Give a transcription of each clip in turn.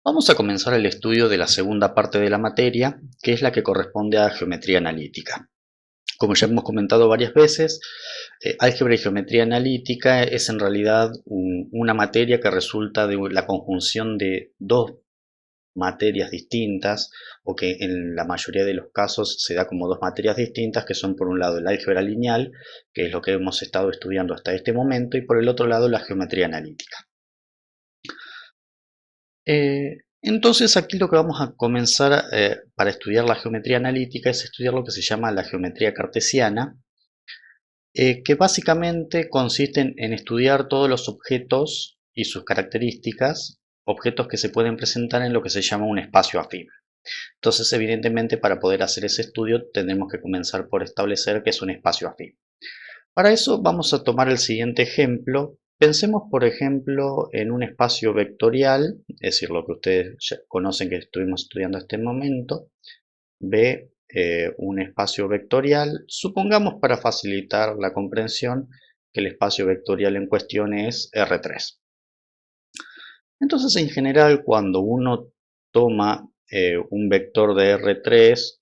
Vamos a comenzar el estudio de la segunda parte de la materia, que es la que corresponde a geometría analítica. Como ya hemos comentado varias veces, álgebra y geometría analítica es en realidad una materia que resulta de la conjunción de dos materias distintas, o que en la mayoría de los casos se da como dos materias distintas, que son por un lado el álgebra lineal, que es lo que hemos estado estudiando hasta este momento, y por el otro lado la geometría analítica. Entonces aquí lo que vamos a comenzar para estudiar la geometría analítica es estudiar lo que se llama la geometría cartesiana, que básicamente consiste en estudiar todos los objetos y sus características, objetos que se pueden presentar en lo que se llama un espacio afín. Entonces, evidentemente, para poder hacer ese estudio tendremos que comenzar por establecer qué es un espacio afín. Para eso vamos a tomar el siguiente ejemplo. Pensemos, por ejemplo, en un espacio vectorial, es decir, lo que ustedes ya conocen que estuvimos estudiando hasta el momento. B, un espacio vectorial. Supongamos, para facilitar la comprensión, que el espacio vectorial en cuestión es R3. Entonces, en general, cuando uno toma un vector de R3,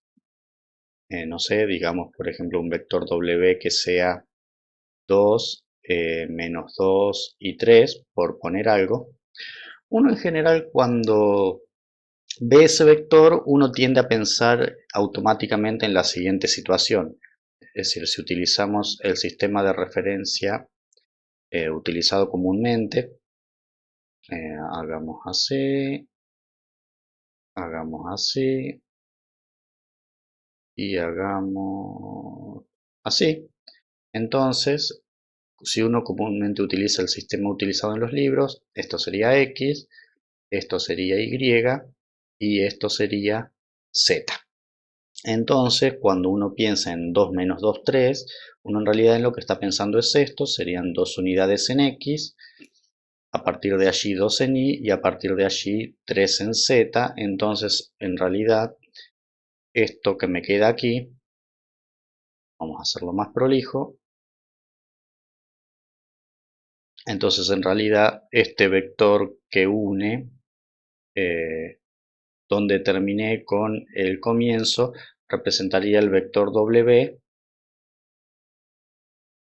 no sé, digamos, por ejemplo, un vector W que sea 2, menos 2 y 3, por poner algo, uno en general cuando ve ese vector, uno tiende a pensar automáticamente en la siguiente situación. Es decir, si utilizamos el sistema de referencia utilizado comúnmente, hagamos así y hagamos así. Entonces, si uno comúnmente utiliza el sistema utilizado en los libros, esto sería X, esto sería Y y esto sería Z. Entonces, cuando uno piensa en 2 menos 2, 3, uno en realidad en lo que está pensando es esto, serían 2 unidades en X, a partir de allí 2 en Y y a partir de allí 3 en Z. Entonces, en realidad, esto que me queda aquí, vamos a hacerlo más prolijo. Entonces, en realidad, este vector que une, donde terminé con el comienzo, representaría el vector W,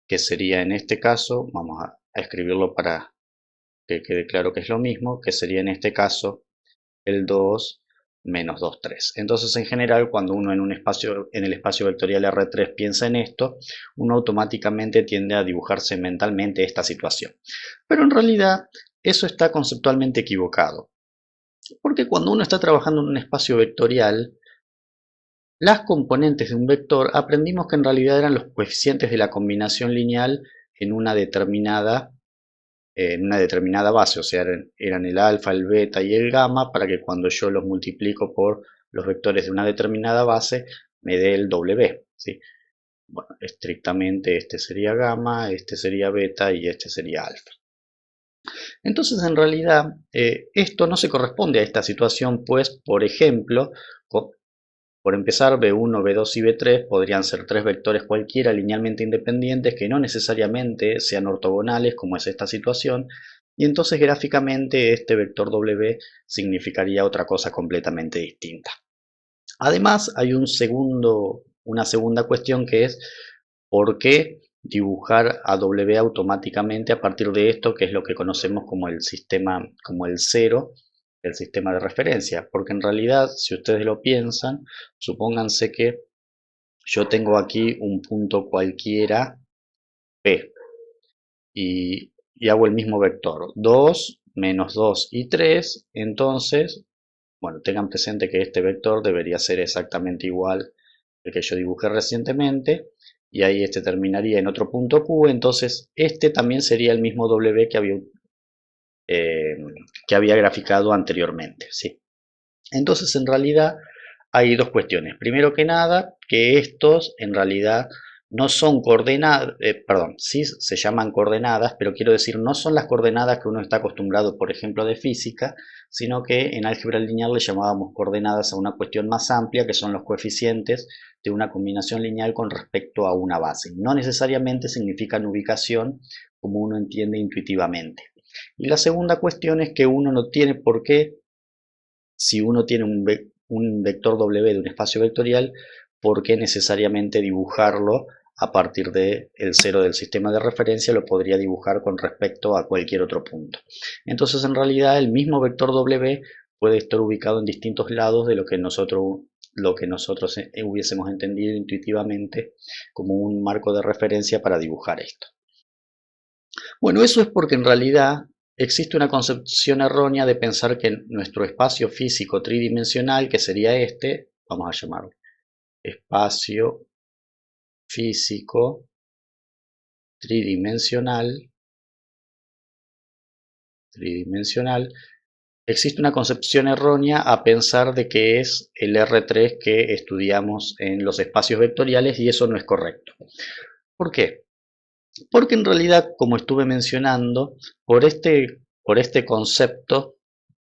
que sería en este caso, vamos a escribirlo para que quede claro que es lo mismo, que sería en este caso el 2 menos 2, 3. Entonces, en general, cuando uno en el espacio vectorial R3 piensa en esto, uno automáticamente tiende a dibujarse mentalmente esta situación. Pero en realidad, eso está conceptualmente equivocado. Porque cuando uno está trabajando en un espacio vectorial, las componentes de un vector aprendimos que en realidad eran los coeficientes de la combinación lineal en una determinada base, o sea, eran el alfa, el beta y el gamma, para que cuando yo los multiplico por los vectores de una determinada base me dé el W, ¿sí? Bueno, estrictamente este sería gamma, este sería beta y este sería alfa. Entonces, en realidad, esto no se corresponde a esta situación, pues, por ejemplo, por empezar, B1, B2 y B3 podrían ser tres vectores cualquiera linealmente independientes que no necesariamente sean ortogonales, como es esta situación, y entonces gráficamente este vector W significaría otra cosa completamente distinta. Además, hay una segunda cuestión, que es por qué dibujar a W automáticamente a partir de esto, que es lo que conocemos como el sistema, como el cero, el sistema de referencia. Porque en realidad, si ustedes lo piensan, supónganse que yo tengo aquí un punto cualquiera P y hago el mismo vector, 2 menos 2 y 3. Entonces, bueno, tengan presente que este vector debería ser exactamente igual al que yo dibujé recientemente, y ahí este terminaría en otro punto Q. Entonces este también sería el mismo W eh, que había graficado anteriormente, ¿sí? Entonces, en realidad hay dos cuestiones. Primero que nada, que estos en realidad no son coordenadas, perdón, sí se llaman coordenadas, pero quiero decir, no son las coordenadas que uno está acostumbrado, por ejemplo, de física, sino que en álgebra lineal le llamábamos coordenadas a una cuestión más amplia, que son los coeficientes de una combinación lineal con respecto a una base. No necesariamente significan ubicación, como uno entiende intuitivamente. Y la segunda cuestión es que uno no tiene por qué si uno tiene un vector W de un espacio vectorial, ¿por qué necesariamente dibujarlo a partir del 0 del sistema de referencia? Lo podría dibujar con respecto a cualquier otro punto. Entonces, en realidad, el mismo vector W puede estar ubicado en distintos lados de lo que nosotros hubiésemos entendido intuitivamente como un marco de referencia para dibujar esto. Bueno, eso es porque en realidad existe una concepción errónea de pensar que nuestro espacio físico tridimensional, que sería este, vamos a llamarlo espacio físico tridimensional, existe una concepción errónea a pensar de que es el R3 que estudiamos en los espacios vectoriales, y eso no es correcto. ¿Por qué? Porque en realidad, como estuve mencionando, por este concepto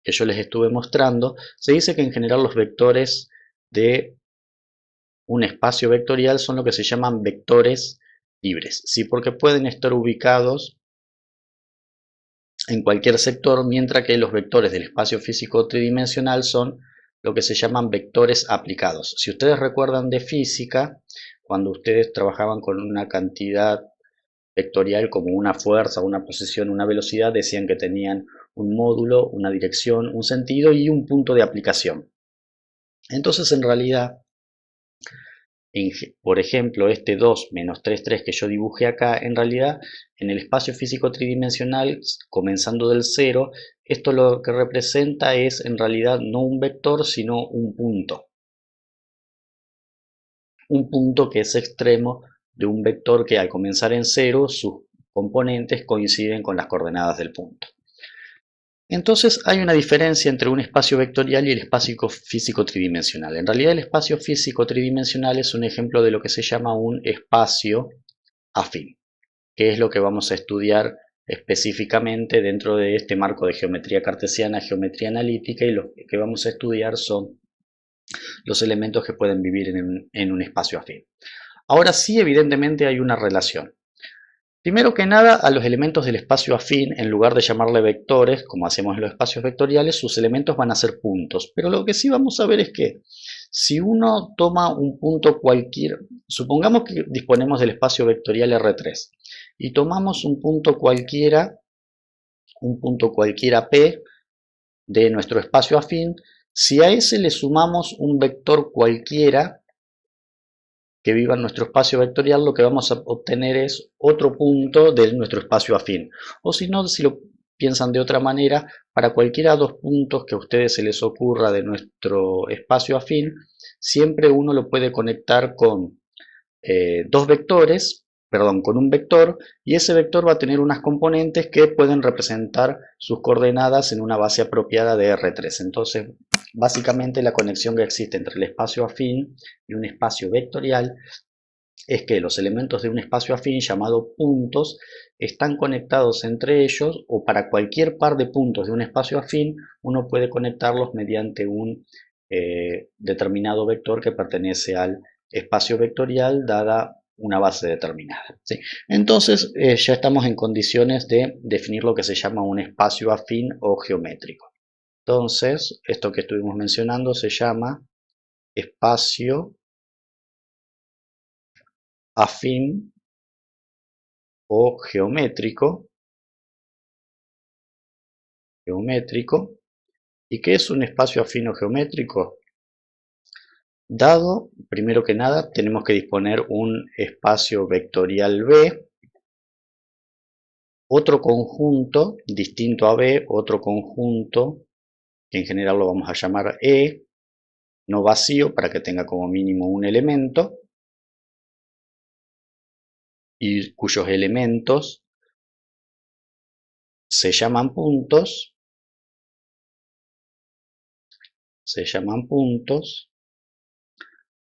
que yo les estuve mostrando, se dice que en general los vectores de un espacio vectorial son lo que se llaman vectores libres, ¿sí? Porque pueden estar ubicados en cualquier sector, mientras que los vectores del espacio físico tridimensional son lo que se llaman vectores aplicados. Si ustedes recuerdan de física, cuando ustedes trabajaban con una cantidad vectorial como una fuerza, una posición, una velocidad, decían que tenían un módulo, una dirección, un sentido y un punto de aplicación. Entonces, en realidad, por ejemplo, este 2 menos 3, 3 que yo dibujé acá, en realidad, en el espacio físico tridimensional, comenzando del 0, esto lo que representa es, en realidad, no un vector, sino un punto. Un punto que es extremo de un vector que al comenzar en 0, sus componentes coinciden con las coordenadas del punto. Entonces hay una diferencia entre un espacio vectorial y el espacio físico tridimensional. En realidad el espacio físico tridimensional es un ejemplo de lo que se llama un espacio afín, que es lo que vamos a estudiar específicamente dentro de este marco de geometría cartesiana, geometría analítica, y lo que vamos a estudiar son los elementos que pueden vivir en un espacio afín. Ahora sí, evidentemente hay una relación. Primero que nada, a los elementos del espacio afín, en lugar de llamarle vectores, como hacemos en los espacios vectoriales, sus elementos van a ser puntos. Pero lo que sí vamos a ver es que si uno toma un punto cualquiera, supongamos que disponemos del espacio vectorial R3, y tomamos un punto cualquiera P de nuestro espacio afín, si a ese le sumamos un vector cualquiera que viva en nuestro espacio vectorial, lo que vamos a obtener es otro punto de nuestro espacio afín. O si no, si lo piensan de otra manera, para cualquiera de los puntos que a ustedes se les ocurra de nuestro espacio afín, siempre uno lo puede conectar con con un vector, y ese vector va a tener unas componentes que pueden representar sus coordenadas en una base apropiada de R3. Entonces, básicamente la conexión que existe entre el espacio afín y un espacio vectorial es que los elementos de un espacio afín llamado puntos están conectados entre ellos, o para cualquier par de puntos de un espacio afín uno puede conectarlos mediante un determinado vector que pertenece al espacio vectorial dada una base determinada, ¿sí? Entonces ya estamos en condiciones de definir lo que se llama un espacio afín o geométrico. Entonces, esto que estuvimos mencionando se llama espacio afín o geométrico. ¿Y qué es un espacio afín o geométrico? Dado, primero que nada, tenemos que disponer un espacio vectorial B, otro conjunto distinto a B, otro conjunto que en general lo vamos a llamar E, no vacío para que tenga como mínimo un elemento, y cuyos elementos se llaman puntos,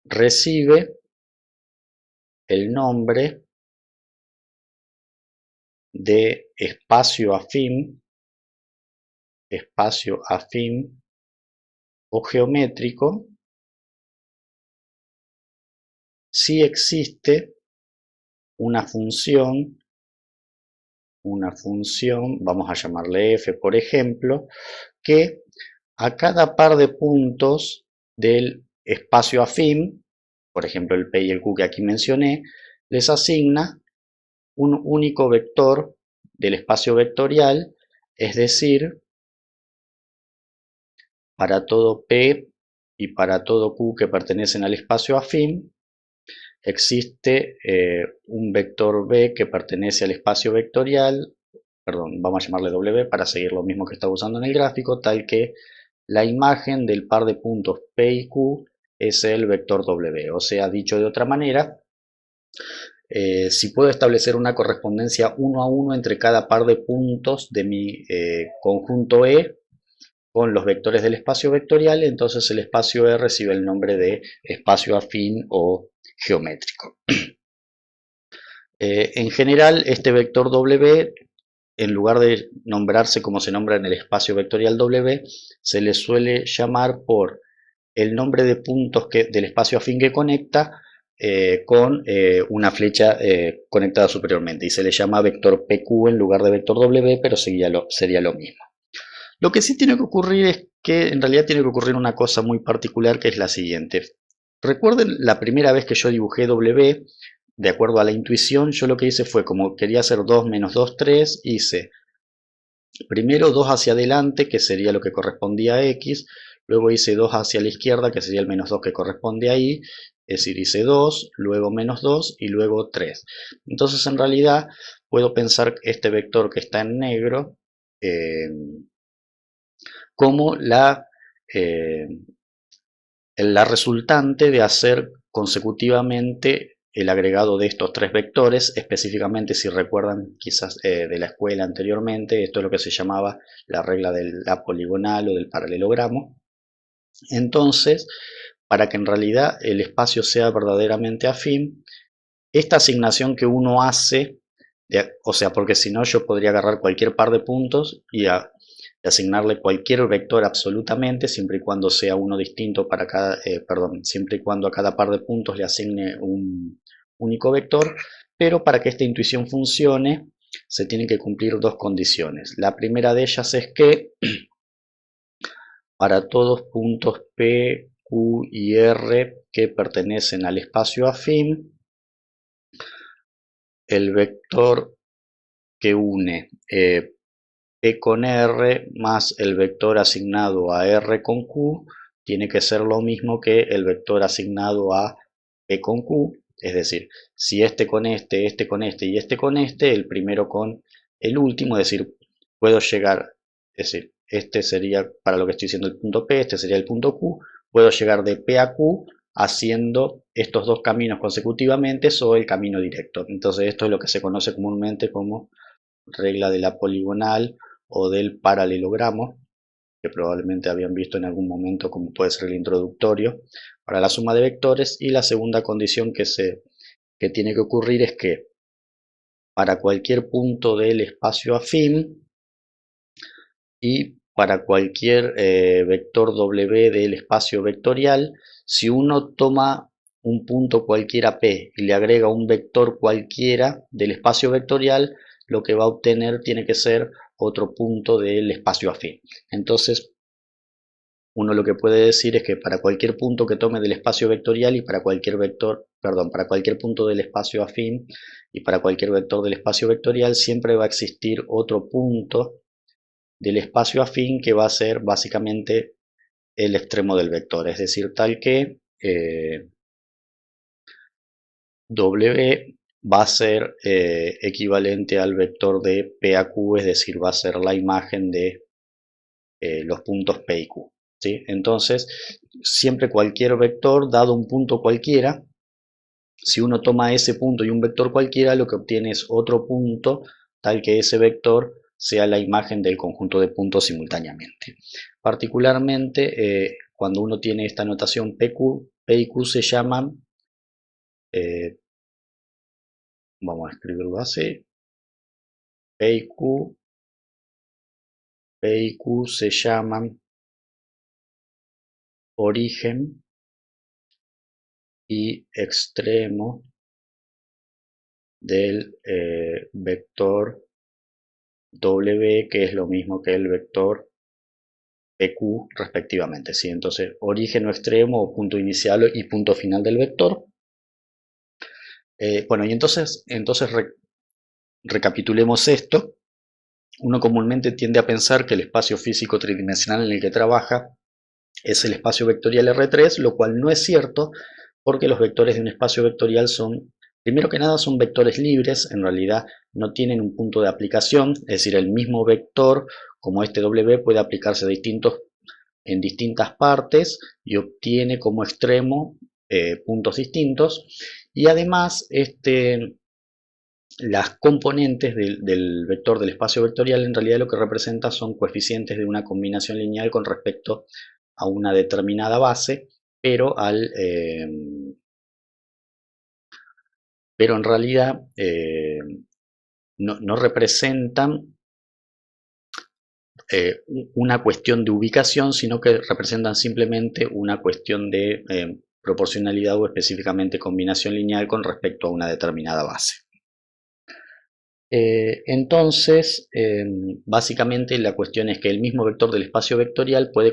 recibe el nombre de espacio afín o geométrico si existe una función, vamos a llamarle f por ejemplo, que a cada par de puntos del espacio afín, por ejemplo el P y el Q que aquí mencioné, les asigna un único vector del espacio vectorial, es decir, para todo P y para todo Q que pertenecen al espacio afín, existe un vector B que pertenece al espacio vectorial, perdón, vamos a llamarle W para seguir lo mismo que estaba usando en el gráfico, tal que la imagen del par de puntos P y Q es el vector W. O sea, dicho de otra manera, si puedo establecer una correspondencia 1 a 1 entre cada par de puntos de mi conjunto E con los vectores del espacio vectorial, entonces el espacio E recibe el nombre de espacio afín o geométrico. En general, este vector W, en lugar de nombrarse como se nombra en el espacio vectorial W, se le suele llamar por el nombre de puntos del espacio afín que conecta con una flecha conectada superiormente y se le llama vector PQ en lugar de vector W, pero sería lo mismo. Lo que sí tiene que ocurrir es que en realidad tiene que ocurrir una cosa muy particular que es la siguiente. Recuerden la primera vez que yo dibujé W, de acuerdo a la intuición, yo lo que hice fue, como quería hacer 2 menos 2, 3, hice primero 2 hacia adelante, que sería lo que correspondía a X, luego hice 2 hacia la izquierda, que sería el menos 2 que corresponde a Y, es decir, hice 2, luego menos 2 y luego 3. Entonces en realidad puedo pensar este vector que está en negro como eh, la resultante de hacer consecutivamente el agregado de estos tres vectores, específicamente si recuerdan quizás de la escuela anteriormente, esto es lo que se llamaba la regla de la poligonal o del paralelogramo. Entonces, para que en realidad el espacio sea verdaderamente afín, esta asignación que uno hace, o sea, porque si no yo podría agarrar cualquier par de puntos y asignarle cualquier vector absolutamente, siempre y cuando sea uno distinto para cada, perdón, siempre y cuando a cada par de puntos le asigne un único vector, pero para que esta intuición funcione se tienen que cumplir dos condiciones. La primera de ellas es que para todos puntos P, Q y R que pertenecen al espacio afín, el vector que une P con R más el vector asignado a R con Q tiene que ser lo mismo que el vector asignado a P con Q, es decir, si este con este con este y este con este, el primero con el último, es decir, puedo llegar, es decir, este sería para lo que estoy diciendo el punto P, este sería el punto Q, puedo llegar de P a Q haciendo estos dos caminos consecutivamente o el camino directo. Entonces esto es lo que se conoce comúnmente como regla de la poligonal o del paralelogramo, que probablemente habían visto en algún momento como puede ser el introductorio, para la suma de vectores. Y la segunda condición que tiene que ocurrir es que para cualquier punto del espacio afín y para cualquier vector W del espacio vectorial, si uno toma un punto cualquiera P y le agrega un vector cualquiera del espacio vectorial, lo que va a obtener tiene que ser otro punto del espacio afín. Entonces, uno lo que puede decir es que para cualquier punto que tome del espacio vectorial y para cualquier vector, perdón, para cualquier punto del espacio afín y para cualquier vector del espacio vectorial, siempre va a existir otro punto del espacio afín que va a ser básicamente el extremo del vector, es decir, tal que W va a ser equivalente al vector de P a Q, es decir, va a ser la imagen de los puntos P y Q. ¿Sí? Entonces, siempre cualquier vector, dado un punto cualquiera, si uno toma ese punto y un vector cualquiera, lo que obtiene es otro punto, tal que ese vector sea la imagen del conjunto de puntos simultáneamente. Particularmente, cuando uno tiene esta notación PQ, P y Q se llaman, vamos a escribirlo así, P y Q se llaman origen y extremo del vector W, que es lo mismo que el vector PQ respectivamente, ¿sí? Entonces, origen o extremo o punto inicial y punto final del vector. Bueno, y entonces recapitulemos esto. Uno comúnmente tiende a pensar que el espacio físico tridimensional en el que trabaja es el espacio vectorial R3, lo cual no es cierto, porque los vectores de un espacio vectorial son, primero que nada, son vectores libres, en realidad no tienen un punto de aplicación, es decir, el mismo vector, como este W, puede aplicarse en distintas partes y obtiene como extremo puntos distintos, y además las componentes del vector del espacio vectorial en realidad lo que representa son coeficientes de una combinación lineal con respecto a una determinada base, pero en realidad no representan una cuestión de ubicación, sino que representan simplemente una cuestión de proporcionalidad o específicamente combinación lineal con respecto a una determinada base. Entonces, básicamente la cuestión es que el mismo vector del espacio vectorial puede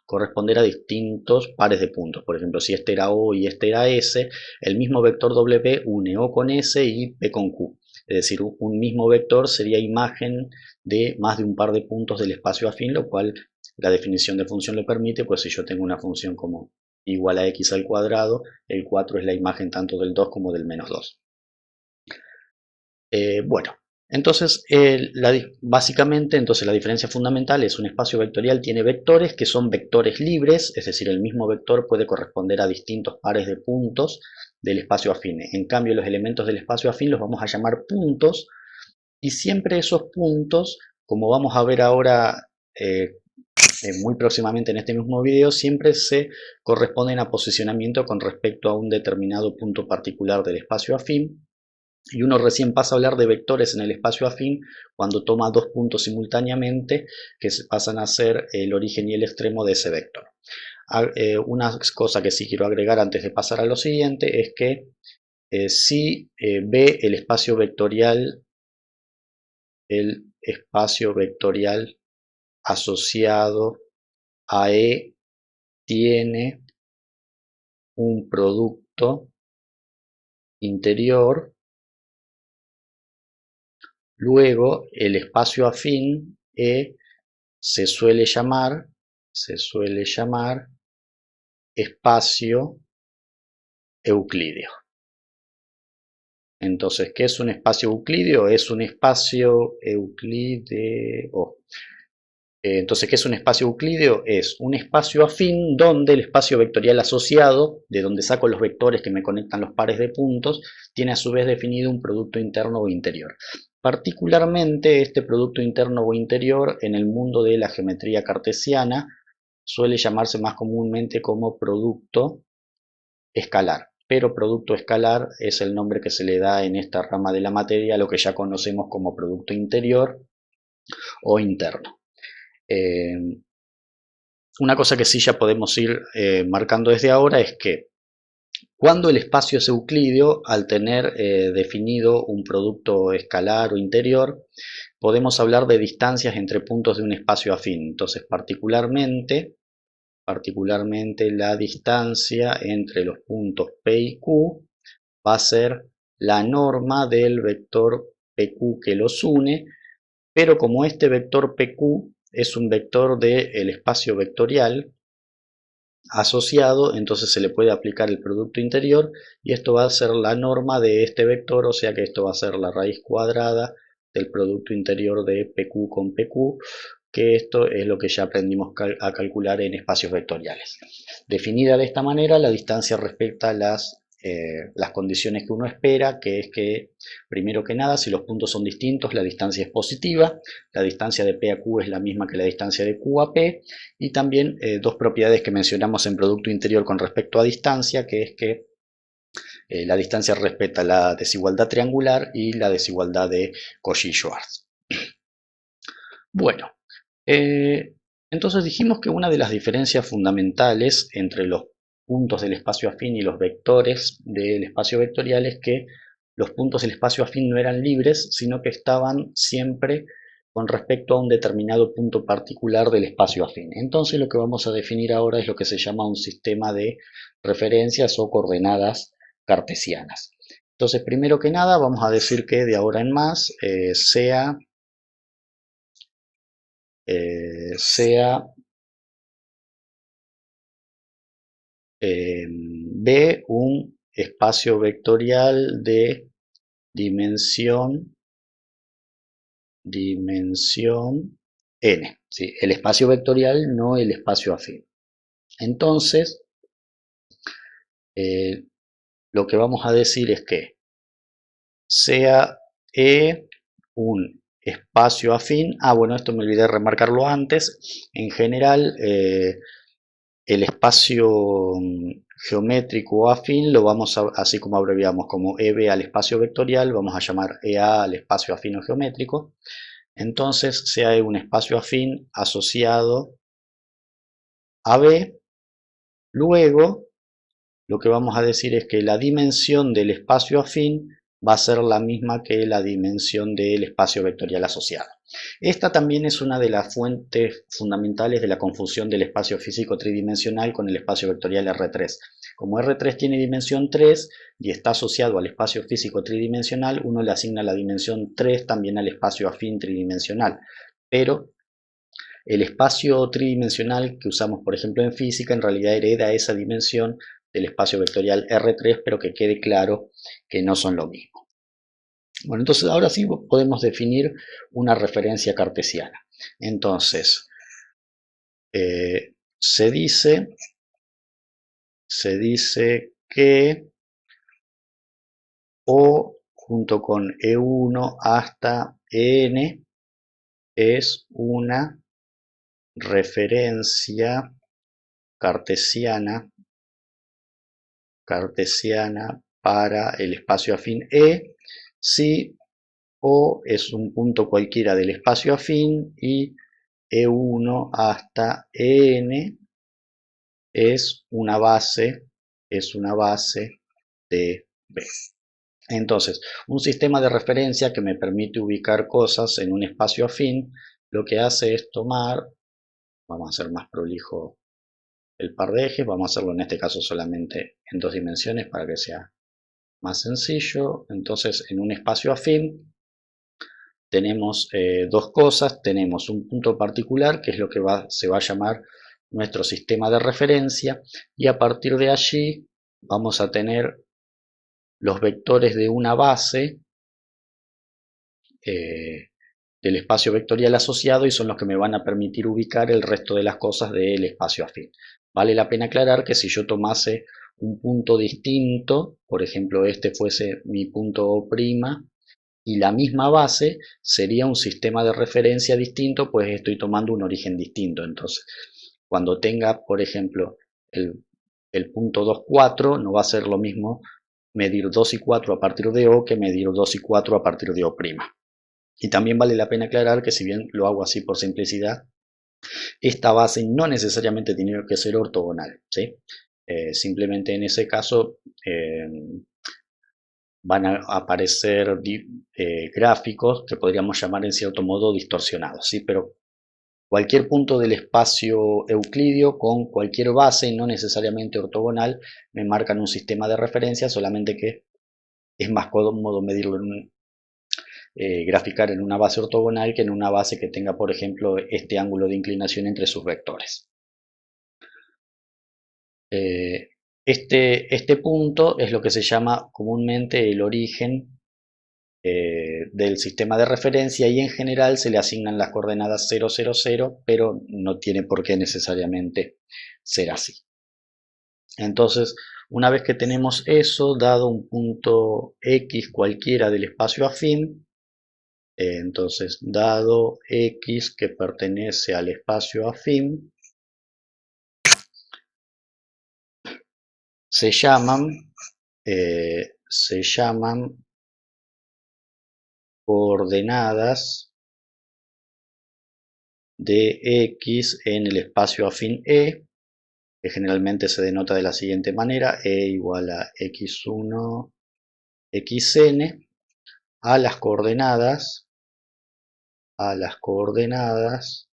corresponder a distintos pares de puntos. Por ejemplo, si este era O y este era S, el mismo vector W une O con S y P con Q. Es decir, un mismo vector sería imagen de más de un par de puntos del espacio afín, lo cual la definición de función lo permite, pues si yo tengo una función como igual a x al cuadrado, el 4 es la imagen tanto del 2 como del menos 2. Bueno, entonces básicamente entonces la diferencia fundamental es un espacio vectorial tiene vectores que son vectores libres, es decir, el mismo vector puede corresponder a distintos pares de puntos del espacio afín. En cambio, los elementos del espacio afín los vamos a llamar puntos, y siempre esos puntos, como vamos a ver ahora muy próximamente en este mismo video, siempre se corresponden a posicionamiento con respecto a un determinado punto particular del espacio afín. Y uno recién pasa a hablar de vectores en el espacio afín cuando toma dos puntos simultáneamente que pasan a ser el origen y el extremo de ese vector. Una cosa que sí quiero agregar antes de pasar a lo siguiente es que si B, el espacio vectorial asociado a E tiene un producto interior, luego el espacio afín E se suele llamar espacio euclídeo. Entonces, ¿qué es un espacio euclídeo? Es un espacio euclídeo. Entonces, ¿qué es un espacio euclídeo? Es un espacio afín donde el espacio vectorial asociado, de donde saco los vectores que me conectan los pares de puntos, tiene a su vez definido un producto interno o interior. Particularmente este producto interno o interior en el mundo de la geometría cartesiana suele llamarse más comúnmente como producto escalar, pero producto escalar es el nombre que se le da en esta rama de la materia a lo que ya conocemos como producto interior o interno. Una cosa que sí ya podemos ir marcando desde ahora es que cuando el espacio es euclídeo, al tener definido un producto escalar o interior, podemos hablar de distancias entre puntos de un espacio afín. Entonces, particularmente la distancia entre los puntos P y Q va a ser la norma del vector PQ que los une, pero como este vector PQ es un vector del espacio vectorial asociado, entonces se le puede aplicar el producto interior y esto va a ser la norma de este vector, o sea que esto va a ser la raíz cuadrada del producto interior de PQ con PQ, que esto es lo que ya aprendimos a calcular en espacios vectoriales. Definida de esta manera, la distancia respecta a las condiciones que uno espera, que es que, primero que nada, si los puntos son distintos, la distancia es positiva, la distancia de P a Q es la misma que la distancia de Q a P, y también dos propiedades que mencionamos en producto interior con respecto a distancia, que es que la distancia respeta la desigualdad triangular y la desigualdad de Cauchy-Schwarz. Bueno, entonces dijimos que una de las diferencias fundamentales entre los puntos del espacio afín y los vectores del espacio vectorial es que los puntos del espacio afín no eran libres, sino que estaban siempre con respecto a un determinado punto particular del espacio afín. Entonces lo que vamos a definir ahora es lo que se llama un sistema de referencias o coordenadas cartesianas. Entonces, primero que nada, vamos a decir que de ahora en más sea B un espacio vectorial de dimensión n, ¿sí? El espacio vectorial, no el espacio afín. Entonces, lo que vamos a decir es que sea E un espacio afín. Bueno, esto me olvidé de remarcarlo antes. En general, el espacio geométrico afín lo vamos a, así como abreviamos como EB al espacio vectorial, vamos a llamar EA al espacio afín geométrico. Entonces, sea E un espacio afín asociado a B. Luego, lo que vamos a decir es que la dimensión del espacio afín va a ser la misma que la dimensión del espacio vectorial asociado. Esta también es una de las fuentes fundamentales de la confusión del espacio físico tridimensional con el espacio vectorial R3. Como R3 tiene dimensión 3 y está asociado al espacio físico tridimensional, uno le asigna la dimensión 3 también al espacio afín tridimensional. Pero el espacio tridimensional que usamos, por ejemplo, en física, en realidad hereda esa dimensión del espacio vectorial R3, pero que quede claro que no son lo mismo. Bueno, entonces ahora sí podemos definir una referencia cartesiana. Entonces, se dice que O junto con E1 hasta En es una referencia cartesiana para el espacio afín E, si O es un punto cualquiera del espacio afín y E1 hasta En es una base de B. Entonces, un sistema de referencia que me permite ubicar cosas en un espacio afín, lo que hace es tomar, vamos a hacer más prolijo el par de ejes, vamos a hacerlo en este caso solamente en 2 dimensiones para que sea más sencillo. Entonces, en un espacio afín tenemos dos cosas. Tenemos un punto particular, que es lo que se va a llamar nuestro sistema de referencia, y a partir de allí vamos a tener los vectores de una base del espacio vectorial asociado, y son los que me van a permitir ubicar el resto de las cosas del espacio afín. Vale la pena aclarar que si yo tomase un punto distinto, por ejemplo este fuese mi punto O', y la misma base, sería un sistema de referencia distinto, pues estoy tomando un origen distinto. Entonces, cuando tenga, por ejemplo, el punto 2, 4, no va a ser lo mismo medir 2 y 4 a partir de O que medir 2 y 4 a partir de O'. Y también vale la pena aclarar que si bien lo hago así por simplicidad, esta base no necesariamente tiene que ser ortogonal, ¿sí? Simplemente en ese caso van a aparecer gráficos que podríamos llamar en cierto modo distorsionados, ¿sí? Pero cualquier punto del espacio euclidio con cualquier base no necesariamente ortogonal me marcan un sistema de referencia, solamente que es más cómodo medirlo graficar en una base ortogonal que en una base que tenga, por ejemplo, este ángulo de inclinación entre sus vectores. Este punto es lo que se llama comúnmente el origen del sistema de referencia, y en general se le asignan las coordenadas 0, 0, 0, pero no tiene por qué necesariamente ser así. Entonces, una vez que tenemos eso, dado un punto X cualquiera del espacio afín, entonces dado X que pertenece al espacio afín, se llaman coordenadas de X en el espacio afín E, que generalmente se denota de la siguiente manera: E igual a X1, Xn, a las coordenadas a las coordenadas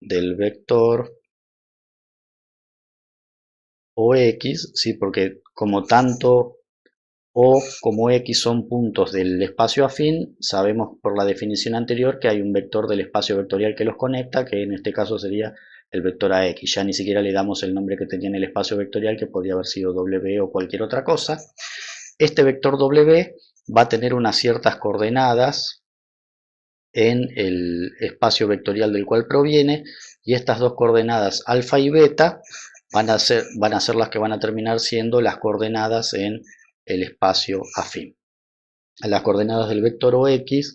del vector OX, ¿sí? Porque como tanto O como X son puntos del espacio afín, sabemos por la definición anterior que hay un vector del espacio vectorial que los conecta, que en este caso sería el vector AX. Ya ni siquiera le damos el nombre que tenía en el espacio vectorial, que podría haber sido W o cualquier otra cosa. Este vector W va a tener unas ciertas coordenadas en el espacio vectorial del cual proviene, y estas dos coordenadas alfa y beta van a ser las que van a terminar siendo las coordenadas en el espacio afín. Las coordenadas del vector OX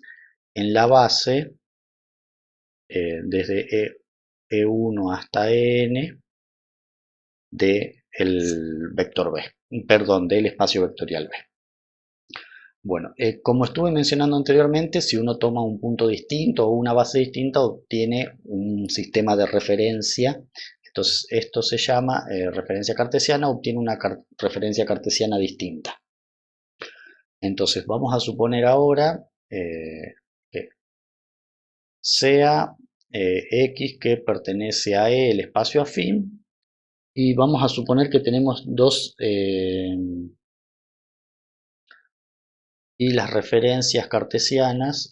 en la base, desde E1 hasta EN del vector B, perdón, del espacio vectorial B. Bueno, como estuve mencionando anteriormente, si uno toma un punto distinto o una base distinta, obtiene un sistema de referencia. Entonces, esto se llama referencia cartesiana, obtiene una referencia cartesiana distinta. Entonces, vamos a suponer ahora que sea X que pertenece a E, el espacio afín, y vamos a suponer que tenemos dos... y las referencias cartesianas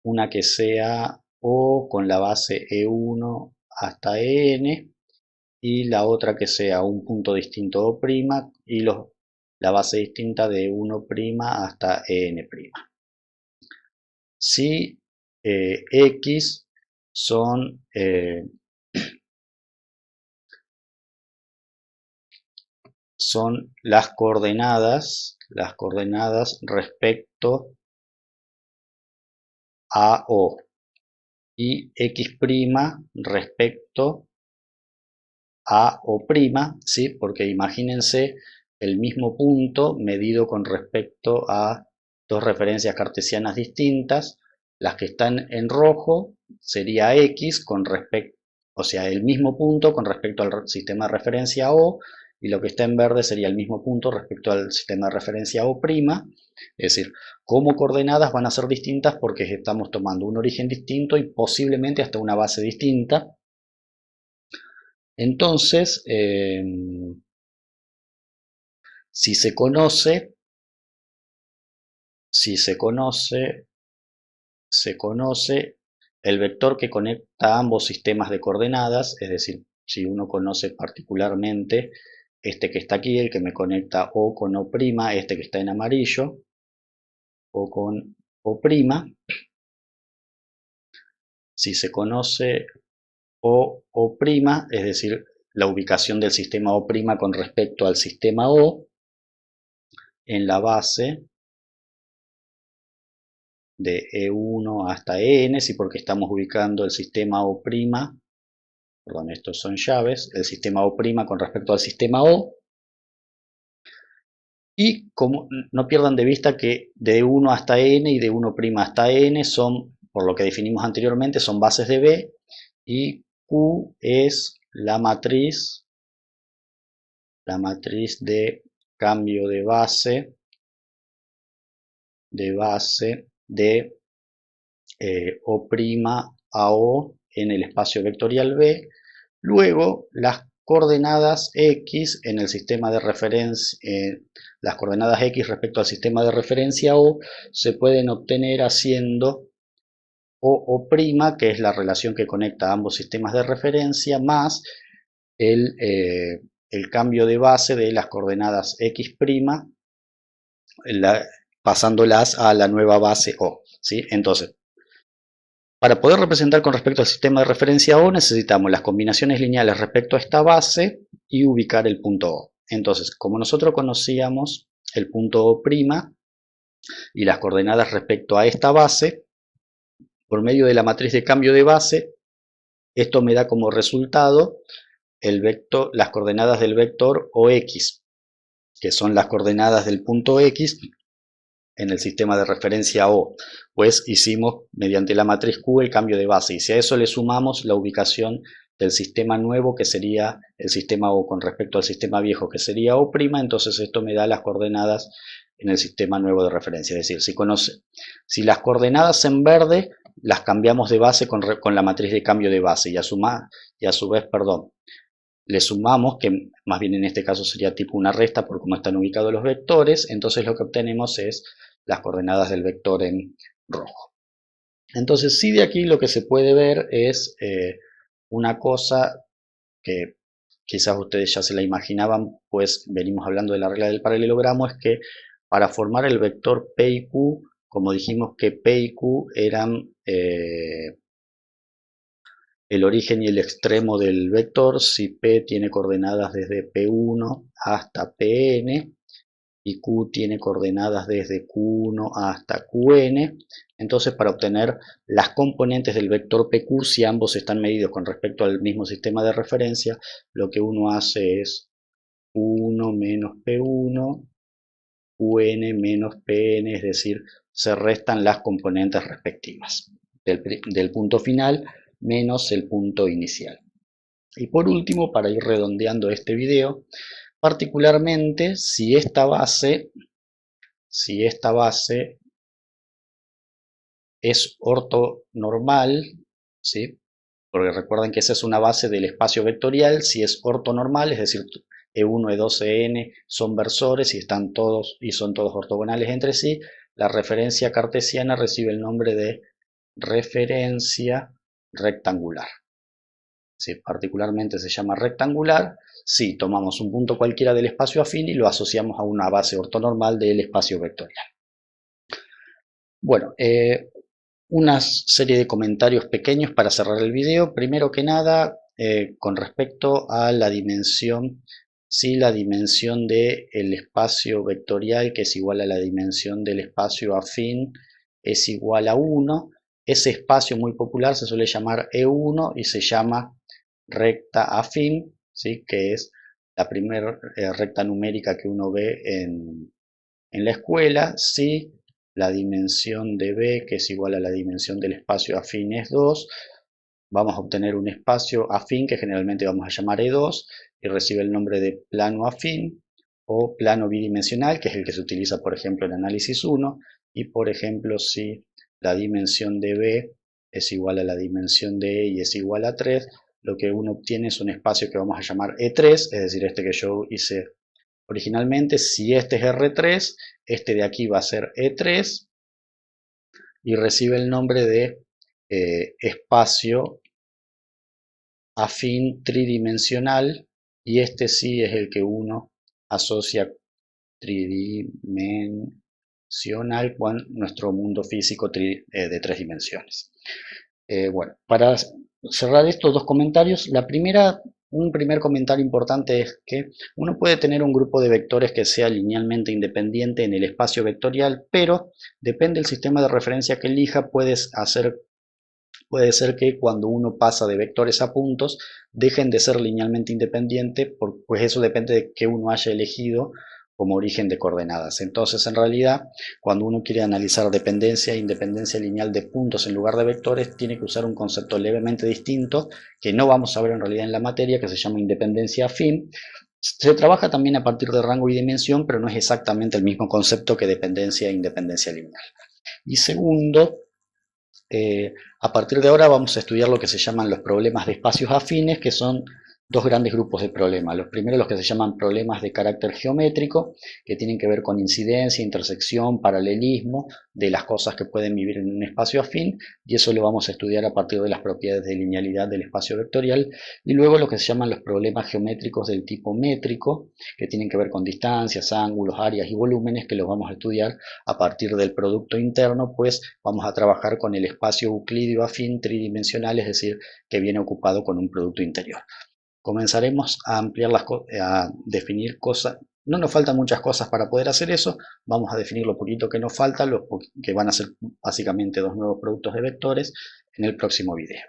una que sea O con la base E1 hasta EN, y la otra que sea un punto distinto O' y la base distinta de 1' hasta EN'. Si X son las coordenadas respecto a O, y X' respecto a O', ¿sí? Porque imagínense el mismo punto medido con respecto a dos referencias cartesianas distintas. Las que están en rojo sería X con respecto, o sea, el mismo punto con respecto al sistema de referencia O, y lo que está en verde sería el mismo punto respecto al sistema de referencia O'. Es decir, como coordenadas van a ser distintas porque estamos tomando un origen distinto y posiblemente hasta una base distinta. Entonces, si se conoce el vector que conecta ambos sistemas de coordenadas, es decir, si uno conoce particularmente este que está aquí, el que me conecta O con O', este que está en amarillo, O con O', si se conoce O', es decir, la ubicación del sistema O' con respecto al sistema O en la base de E1 hasta EN, sí, porque estamos ubicando el sistema O', perdón, estos son llaves, el sistema O' con respecto al sistema O. Y como no pierdan de vista que de 1 hasta n y de 1' hasta n son, por lo que definimos anteriormente, son bases de B, y Q es la matriz de cambio de base de O' a O en el espacio vectorial B. Luego, las coordenadas X en el sistema de referencia, las coordenadas X respecto al sistema de referencia O se pueden obtener haciendo O', que es la relación que conecta ambos sistemas de referencia, más el cambio de base de las coordenadas X', pasándolas a la nueva base O, ¿sí? Entonces, para poder representar con respecto al sistema de referencia O, necesitamos las combinaciones lineales respecto a esta base y ubicar el punto O. Entonces, como nosotros conocíamos el punto O' y las coordenadas respecto a esta base, por medio de la matriz de cambio de base, esto me da como resultado las coordenadas del vector OX, que son las coordenadas del punto X en el sistema de referencia O, pues hicimos mediante la matriz Q el cambio de base, y si a eso le sumamos la ubicación del sistema nuevo, que sería el sistema O con respecto al sistema viejo, que sería O', entonces esto me da las coordenadas en el sistema nuevo de referencia. Es decir, si las coordenadas en verde las cambiamos de base con la matriz de cambio de base y a su vez, le sumamos, que más bien en este caso sería tipo una resta por cómo están ubicados los vectores, entonces lo que obtenemos es las coordenadas del vector en rojo. Entonces sí, de aquí lo que se puede ver es una cosa que quizás ustedes ya se la imaginaban, pues venimos hablando de la regla del paralelogramo, es que para formar el vector P y Q, como dijimos que P y Q eran el origen y el extremo del vector, si P tiene coordenadas desde P1 hasta Pn y Q tiene coordenadas desde Q1 hasta Qn, entonces para obtener las componentes del vector PQ, si ambos están medidos con respecto al mismo sistema de referencia, lo que uno hace es 1 menos P1, Qn menos Pn, es decir, se restan las componentes respectivas del punto final menos el punto inicial. Y por último, para ir redondeando este video, particularmente si esta base es ortonormal, ¿sí? Porque recuerden que esa es una base del espacio vectorial. Si es ortonormal, es decir, E1, E2, En son versores y son todos ortogonales entre sí, la referencia cartesiana recibe el nombre de referencia rectangular. ¿Sí? Particularmente se llama rectangular si tomamos un punto cualquiera del espacio afín y lo asociamos a una base ortonormal del espacio vectorial. Bueno, una serie de comentarios pequeños para cerrar el video. Primero que nada, con respecto a la dimensión, si la dimensión del espacio vectorial, que es igual a la dimensión del espacio afín, es igual a 1, ese espacio muy popular se suele llamar E1 y se llama recta afín, ¿sí? Que es la primera recta numérica que uno ve en la escuela. Si la dimensión de B, que es igual a la dimensión del espacio afín, es 2, vamos a obtener un espacio afín que generalmente vamos a llamar E2 y recibe el nombre de plano afín o plano bidimensional, que es el que se utiliza por ejemplo en análisis 1. Y por ejemplo, si la dimensión de B es igual a la dimensión de E y es igual a 3, lo que uno obtiene es un espacio que vamos a llamar E3, es decir, este que yo hice originalmente. Si este es R3, este de aquí va a ser E3 y recibe el nombre de espacio afín tridimensional, y este sí es el que uno asocia tridimensional con nuestro mundo físico de 3 dimensiones. Bueno, para cerrar estos dos comentarios, un primer comentario importante es que uno puede tener un grupo de vectores que sea linealmente independiente en el espacio vectorial, pero depende del sistema de referencia que elija, puede ser que cuando uno pasa de vectores a puntos dejen de ser linealmente independientes, pues eso depende de qué uno haya elegido como origen de coordenadas. Entonces, en realidad, cuando uno quiere analizar dependencia e independencia lineal de puntos en lugar de vectores, tiene que usar un concepto levemente distinto, que no vamos a ver en realidad en la materia, que se llama independencia afín. Se trabaja también a partir de rango y dimensión, pero no es exactamente el mismo concepto que dependencia e independencia lineal. Y segundo, a partir de ahora vamos a estudiar lo que se llaman los problemas de espacios afines, que son dos grandes grupos de problemas. Los primeros, los que se llaman problemas de carácter geométrico, que tienen que ver con incidencia, intersección, paralelismo de las cosas que pueden vivir en un espacio afín, y eso lo vamos a estudiar a partir de las propiedades de linealidad del espacio vectorial. Y luego lo que se llaman los problemas geométricos del tipo métrico, que tienen que ver con distancias, ángulos, áreas y volúmenes, que los vamos a estudiar a partir del producto interno, pues vamos a trabajar con el espacio euclídeo afín tridimensional, es decir, que viene ocupado con un producto interior. Comenzaremos a ampliar a definir cosas. No nos faltan muchas cosas para poder hacer eso. Vamos a definir lo poquito que nos falta, que van a ser básicamente dos nuevos productos de vectores, en el próximo video.